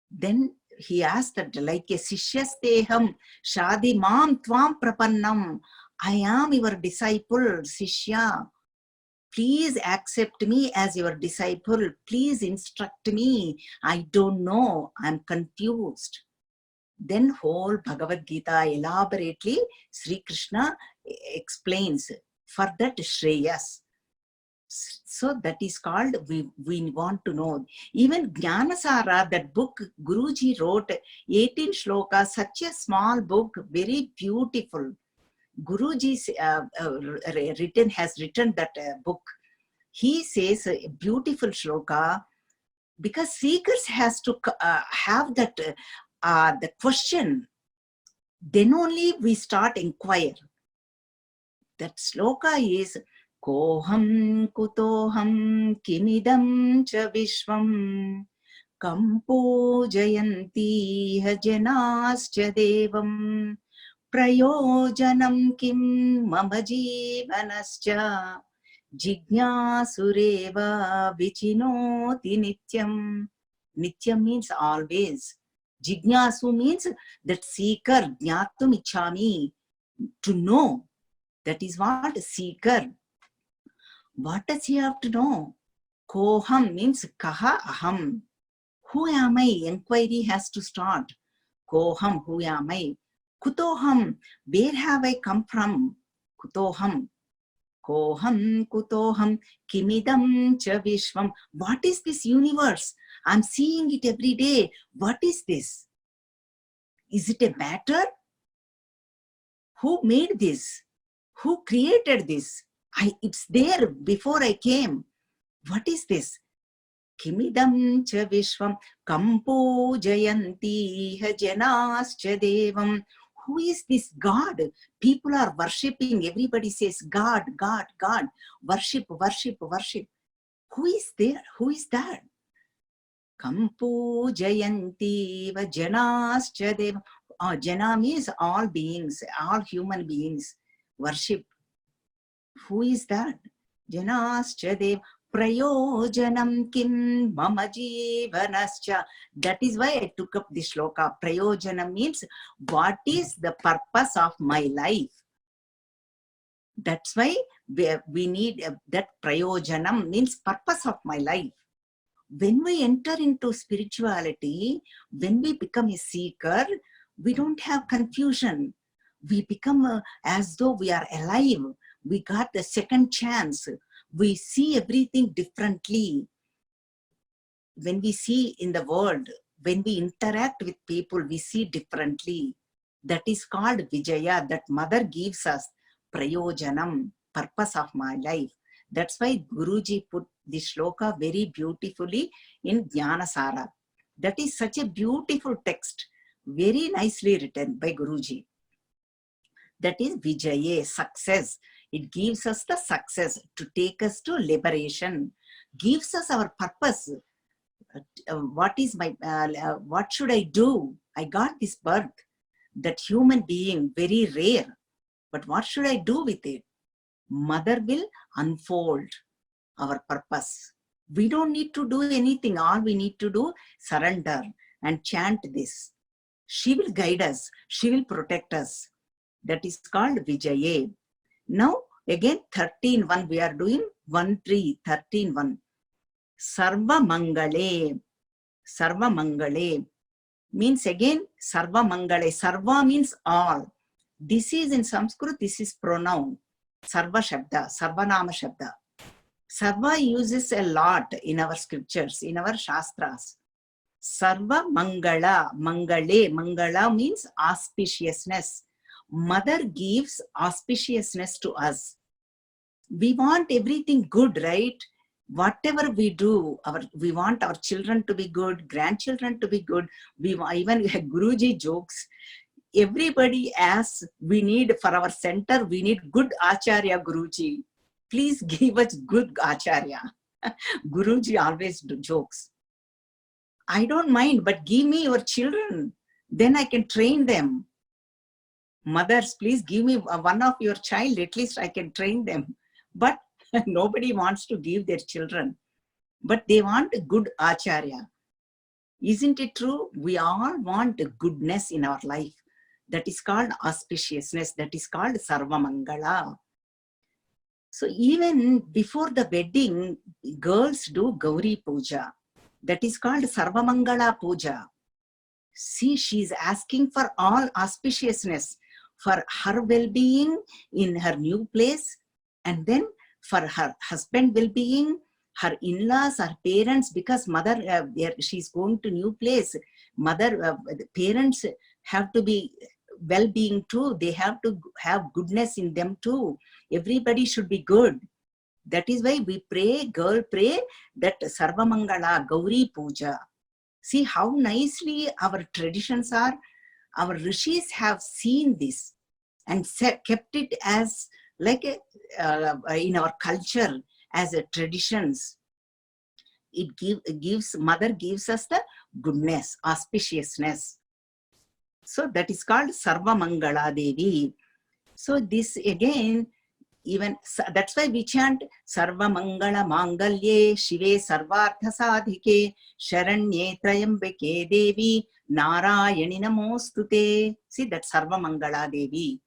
Then he asked that, like a Sishyasteham Shadi Mam Tvam Prapannam. I am your disciple, Sishya. Please accept me as your disciple. Please instruct me. I don't know. I'm confused. Then whole Bhagavad Gita elaborately, Sri Krishna explains for that Shreyas. So that is called, we want to know. Even Jnanasara, that book Guruji wrote, 18 shlokas, such a small book, very beautiful. Guruji has written that book. He says a beautiful shloka, because seekers has to have that the question. Then only we start inquire. That shloka is Koham kutoham kimidam cha vishvam kampo jayanti janas-cha devam prayojanam kim mama jivanascha jignasureva vichinoti nityam. Nityam means always. Jignasu means that seeker, jnatum ichhami, to know. That is what seeker. What does he have to know? Koham means kaha aham. Who am I? Inquiry has to start. Koham, who am I? Kutoham, where have I come from? Kutoham. Koham kutoham kimidam cha vishvam. What is this universe? I'm seeing it every day. What is this? Is it a matter? Who made this? Who created this? It's there before I came. What is this? Kimidam cha vishvam kampo jayanti janas-cha devam. Who is this God? People are worshipping. Everybody says God, God, God. Worship, worship, worship. Who is there? Who is that? Kampo jayanti janas-cha devam. Jana means all beings, all human beings. Worship. Who is that? Janas-cha devam. Prayojanam kim mama jivanascha. That is why I took up this shloka. Prayojanam means what is the purpose of my life? That's why we need that prayojanam means purpose of my life. When we enter into spirituality, when we become a seeker, we don't have confusion. We become as though we are alive. We got the second chance. We see everything differently. When we see in the world, when we interact with people, we see differently. That is called Vijaya, that mother gives us prayojanam, purpose of my life. That's why Guruji put this shloka very beautifully in Jnanasara. That is such a beautiful text, very nicely written by Guruji. That is Vijaya, success. It gives us the success to take us to liberation, gives us our purpose. What should I do? I got this birth. That human being, very rare. But what should I do with it? Mother will unfold our purpose. We don't need to do anything. All we need to do, surrender and chant this. She will guide us. She will protect us. That is called Vijaye. Now, again, 13.1 we are doing 1-3, 13.1. Sarva Mangale. Sarva Mangale means again Sarva Mangale. Sarva means all. This is in Sanskrit, this is pronoun. Sarva Shabda, Sarvanama Shabda. Sarva uses a lot in our scriptures, in our Shastras. Sarva Mangala, Mangale. Mangala means auspiciousness. Mother gives auspiciousness to us. We want everything good, right? Whatever we do, we want our children to be good, grandchildren to be good. We even Guruji jokes. Everybody asks, we need for our center, we need good Acharya Guruji. Please give us good Acharya. Guruji always jokes. I don't mind, but give me your children. Then I can train them. Mothers, please give me one of your child, at least I can train them. But nobody wants to give their children. But they want a good Acharya. Isn't it true? We all want goodness in our life. That is called auspiciousness. That is called Sarvamangala. So even before the wedding, girls do Gauri Puja. That is called Sarvamangala Puja. See, she is asking for all auspiciousness, for her well-being in her new place, and then for her husband well-being, her in-laws, her parents, because mother, she's going to new place. Mother, parents have to be well-being too. They have to have goodness in them too. Everybody should be good. That is why we pray, girl pray that Sarvamangala Gauri Puja. See how nicely our traditions are. Our rishis have seen this and kept it as like in our culture as a traditions. It gives, mother gives us the goodness, auspiciousness. So that is called Sarva Mangala Devi. So this again, even that's why we chant Sarva Mangala Mangalye Shive Sarvartha Sadhike Sharanye Trayambake Devi Narayani Namostute. See that Sarva Mangala Devi.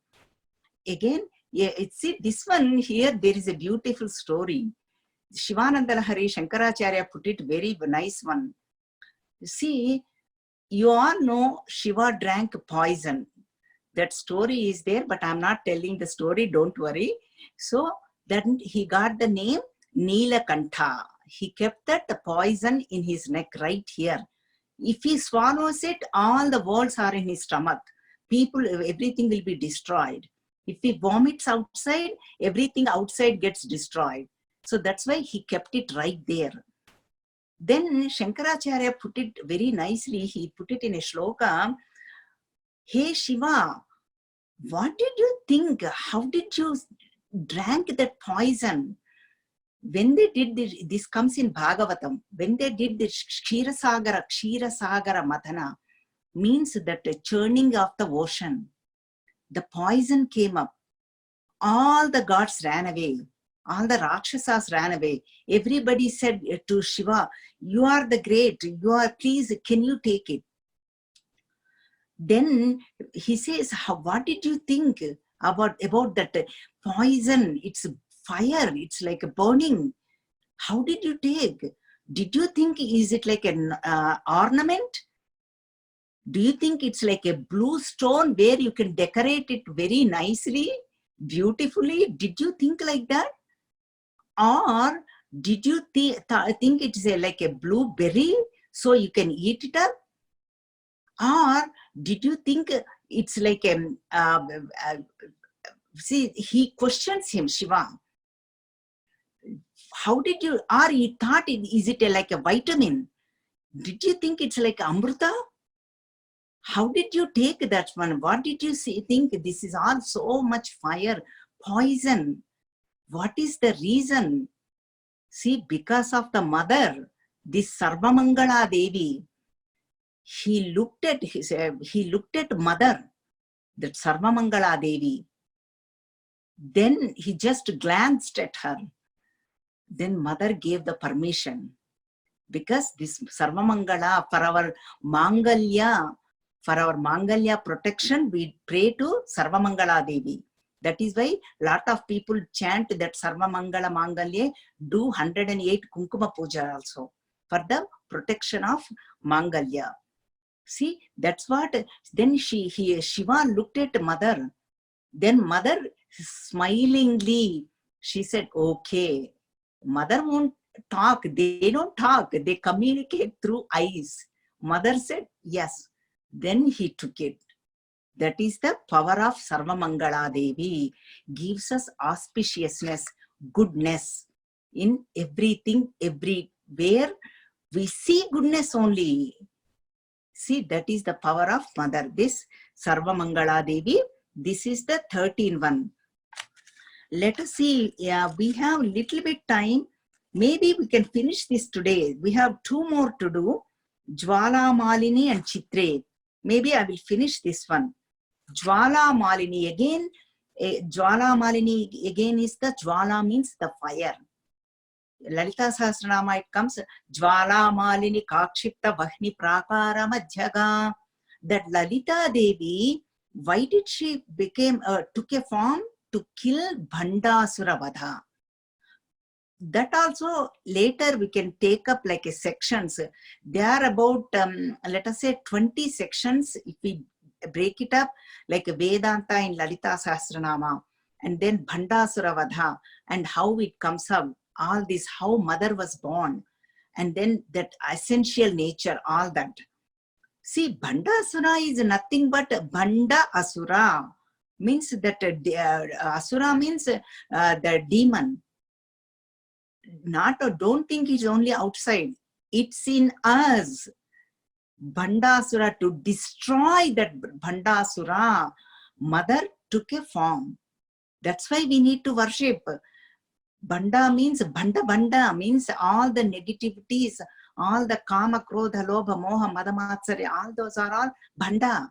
Again, yeah, see this one here, there is a beautiful story. Shivananda Lahari Shankaracharya put it very nice one. See, you all know Shiva drank poison. That story is there, but I'm not telling the story, don't worry. So then he got the name Neelakantha. He kept that the poison in his neck right here. If he swallows it, all the walls are in his stomach. People, everything will be destroyed. If he vomits outside, everything outside gets destroyed. So that's why he kept it right there. Then Shankaracharya put it very nicely. He put it in a shloka. Hey Shiva, what did you think? How did you drank that poison? When they did this comes in Bhagavatam. When they did the Kshirasagara Mathana, means that the churning of the ocean. The poison came up. All the gods ran away. All the Rakshasas ran away. Everybody said to Shiva, you are the great. You are, please, can you take it? Then he says, what did you think about that poison? It's fire. It's like a burning. How did you take? Did you think, is it like an ornament? Do you think it's like a blue stone where you can decorate it very nicely, beautifully? Did you think like that? Or did you think it's like a blueberry so you can eat it up? Or did you think it's like see, he questions him, Shiva. How did you, or he thought, is it like a vitamin? Did you think it's like Amrita? How did you take that one? What did you think? This is all so much fire, poison. What is the reason? See, because of the mother, this Sarvamangala Devi, he looked at mother, that Sarvamangala Devi. Then he just glanced at her. Then mother gave the permission, because this Sarvamangala, for our Mangalya protection, we pray to Sarvamangala Devi. That is why lot of people chant that Sarvamangala Mangalye, do 108 Kunkuma Puja also, for the protection of Mangalya. See, that's what. Then Shiva looked at mother. Then mother smilingly, she said, okay. Mother won't talk. They don't talk. They communicate through eyes. Mother said, yes. Then he took it. That is the power of Sarvamangala Devi. Gives us auspiciousness, goodness in everything, everywhere. We see goodness only. See, that is the power of mother. This Sarvamangala Devi, this is the 13th one. Let us see, we have little bit time. Maybe we can finish this today. We have 2 more to do. Jwala Malini and Chitre. Maybe I will finish this one. Jwala Malini again. Jwala Malini again is the Jwala means the fire. Lalita Sahasranama, it comes Jwala Malini Kakshipta Vahni Prakara Madhyaga. That Lalita Devi, why did she took a form to kill Bhandasura Vadha? That also later we can take up like a sections. There are about, let us say 20 sections if we break it up, like Vedanta in Lalita Sahasranama, and then Bhandasura Vadha, and how it comes up, all this, how mother was born, and then that essential nature, all that. See, Bhandasura is nothing but Bhanda Asura, means that Asura means the demon. Don't think it's only outside. It's in us. Bhandasura, to destroy that Bhandasura, mother took a form. That's why we need to worship. Bhanda means, Bhanda means all the negativities, all the Kama, Krodha, Lobha, Moha, Madamatsarya, all those are all Bhanda.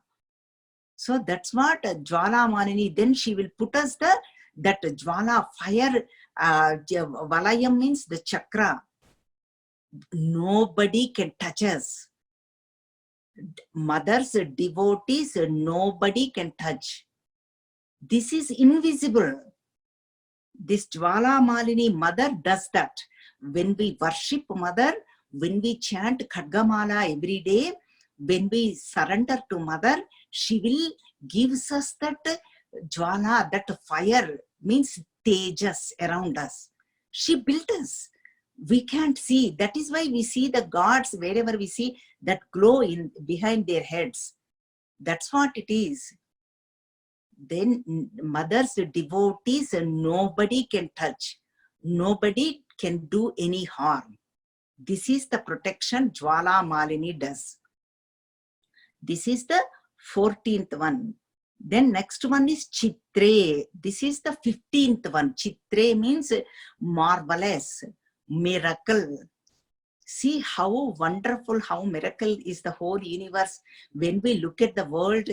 So that's what Jwala Malini, then she will put us that Jwala fire, Valayam means the chakra. Nobody can touch us. Mother's devotees, nobody can touch. This is invisible. This Jwala Malini, mother does that. When we worship mother, when we chant Khadgamala every day, when we surrender to mother, she will gives us that Jwala, that fire, means tejas around us. She built us. We can't see. That is why we see the gods wherever we see that glow in behind their heads. That's what it is. Then mother's devotees, nobody can touch. Nobody can do any harm. This is the protection Jwala Malini does. This is the 14th one. Then next one is Chitre. This is the 15th one. Chitre means marvelous, miracle. See how wonderful, how miracle is the whole universe. When we look at the world,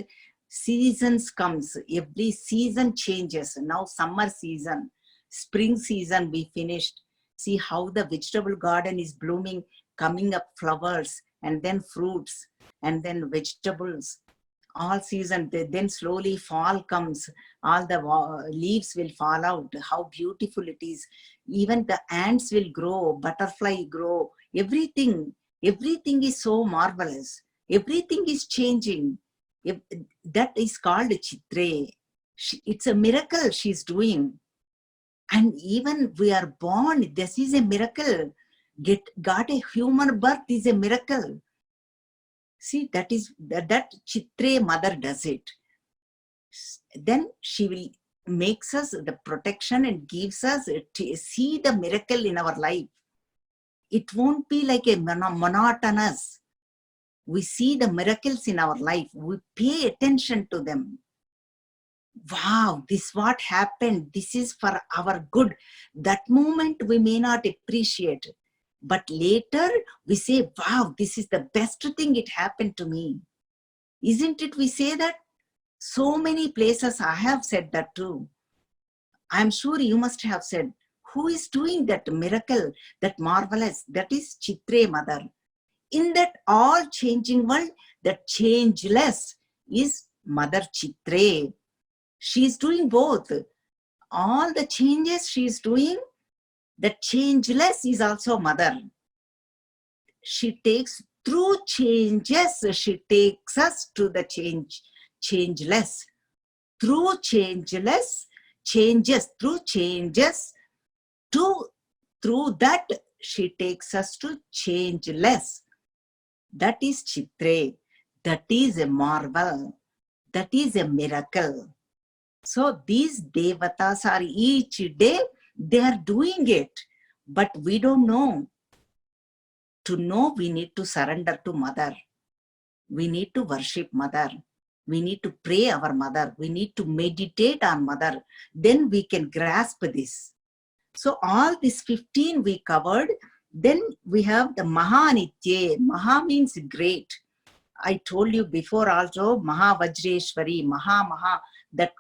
seasons comes. Every season changes. Now summer season, spring season we finished. See how the vegetable garden is blooming, coming up flowers, and then fruits, and then vegetables. All season, then slowly fall comes, all the leaves will fall out. How beautiful it is. Even the ants will grow, butterfly grow, everything is so marvelous. Everything is changing. That is called Chitre. It's a miracle she's doing. And even we are born, this is a miracle. Got a human birth is a miracle. See, that Chitre mother does it. Then she will makes us the protection and gives us to see the miracle in our life. It won't be like a monotonous. We see the miracles in our life. We pay attention to them. Wow, this what happened. This is for our good. That moment we may not appreciate. But later we say, wow, this is the best thing it happened to me. Isn't it? We say that. So many places I have said that too. I'm sure you must have said, who is doing that miracle, that marvelous? That is Chitre Mother. In that all changing world, that changeless is Mother Chitre. She is doing both. All the changes she is doing, the changeless is also Mother. She takes through changes, she takes us to the changeless. Through changeless, through changes, through that she takes us to changeless. That is Chitre. That is a marvel. That is a miracle. So these devatas are each day, they are doing it. But we don't know. To know, we need to surrender to Mother. We need to worship Mother. We need to pray our Mother. We need to meditate on Mother. Then we can grasp this. So all these 15 we covered. Then we have the Mahanitye. Maha means great. I told you before also, Maha Vajreshwari, Maha, that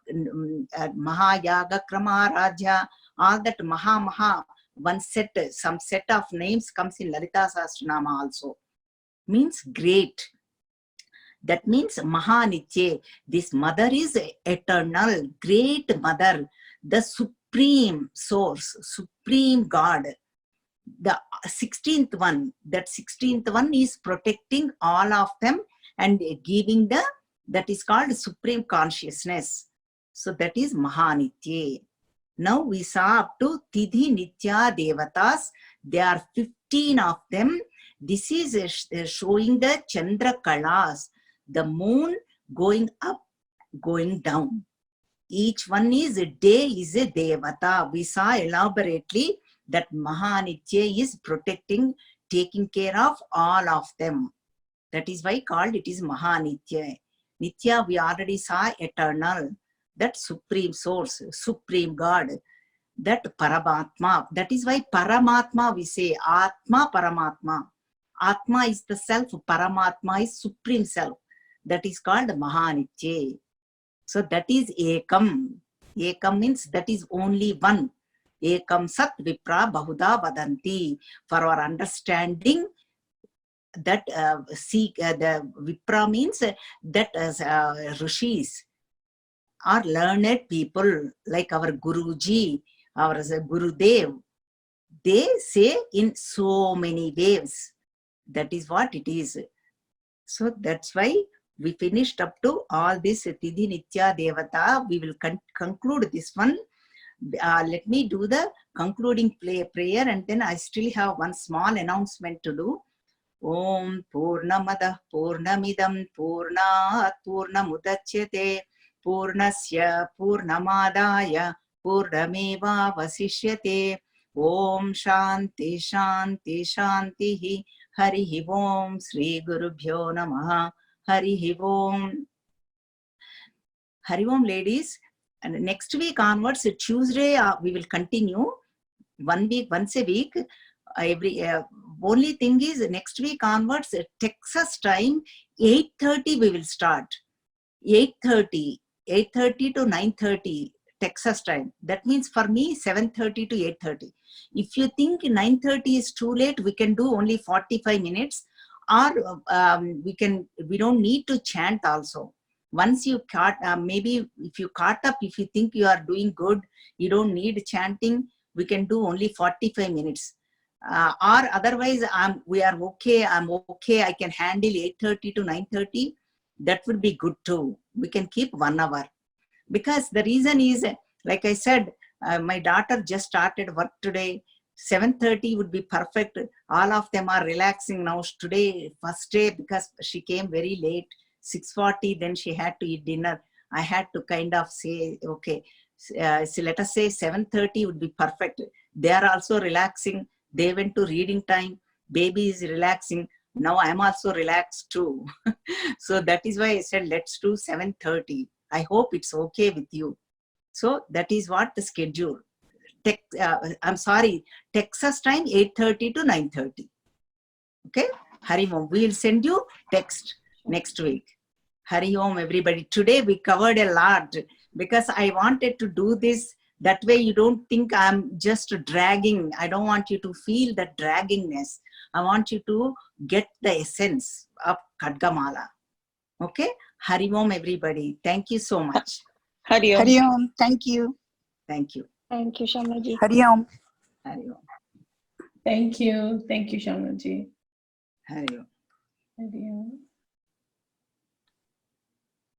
Maha Yaga Krama Rajya, all that Maha, one set, some set of names comes in Lalita Sahasranama also. Means great. That means Mahanitye. This Mother is eternal, great Mother, the supreme source, supreme God. The 16th one, that 16th one is protecting all of them and giving that is called supreme consciousness. So that is Mahanitye. Now we saw up to Tidhi Nitya Devatas. There are 15 of them. This is showing the Chandra Kalas, the moon going up, going down. Each one is a day, is a Devata. We saw elaborately that Mahanitya is protecting, taking care of all of them. That is why called it is Mahanitya. Nitya we already saw, eternal, that supreme source, supreme God, that Paramatma. That is why Paramatma we say, Atma Paramatma. Atma is the self, Paramatma is supreme self. That is called Mahanitya. So that is Ekam. Ekam means that is only one. Ekam Sat Vipra Bahuda Vadanti. For our understanding, that the Vipra means that Rishis are learned people like our Guruji, our Gurudev. They say in so many ways. That is what it is. So that's why we finished up to all this Tidhi Nitya Devata. We will conclude this one. Let me do the concluding prayer, and then I still have one small announcement to do. Om Purnamadah Purnamidam Purnat Purnamudachyate Purnasya Purnamadaya Purnameva Vasishyate. Om Shanti Shanti Shanti Harihi Om Sri Gurubhyo Namaha. Harihi Om. Hari Om, ladies. And next week onwards, Tuesday, we will continue 1 week, once a week. Only thing is, next week onwards, Texas time, 8:30 we will start. 8:30 to 9:30 Texas time. That means for me, 7:30 to 8:30. If you think 9:30 is too late, we can do only 45 minutes. Or we don't need to chant also. Once you caught, maybe if you caught up, if you think you are doing good, you don't need chanting, we can do only 45 minutes. Or otherwise, we are okay, I'm okay, I can handle 8:30 to 9:30. That would be good too. We can keep 1 hour. Because the reason is, like I said, my daughter just started work today. 7:30 would be perfect. All of them are relaxing now. Today, first day, because she came very late, 6:40, then she had to eat dinner. I had to kind of say, okay, so let us say 7:30 would be perfect. They are also relaxing. They went to reading time. Baby is relaxing. Now I'm also relaxed too. So that is why I said, let's do 7:30. I hope it's okay with you. So that is what the schedule. I'm sorry, Texas time 8:30 to 9:30. Okay, Hari Om. We will send you text next week. Hari Om, everybody. Today we covered a lot because I wanted to do this That way you don't think I'm just dragging. I don't want you to feel that draggingness. I want you to get the essence of Khadgamala. Okay? Hari Om, everybody. Thank you so much. Hari Om. Hari Om. Thank you. Thank you. Thank you, Shamlaji. Hari Om. Hari Om. Thank you. Thank you, Shamlaji. Hari Om. Hari Om.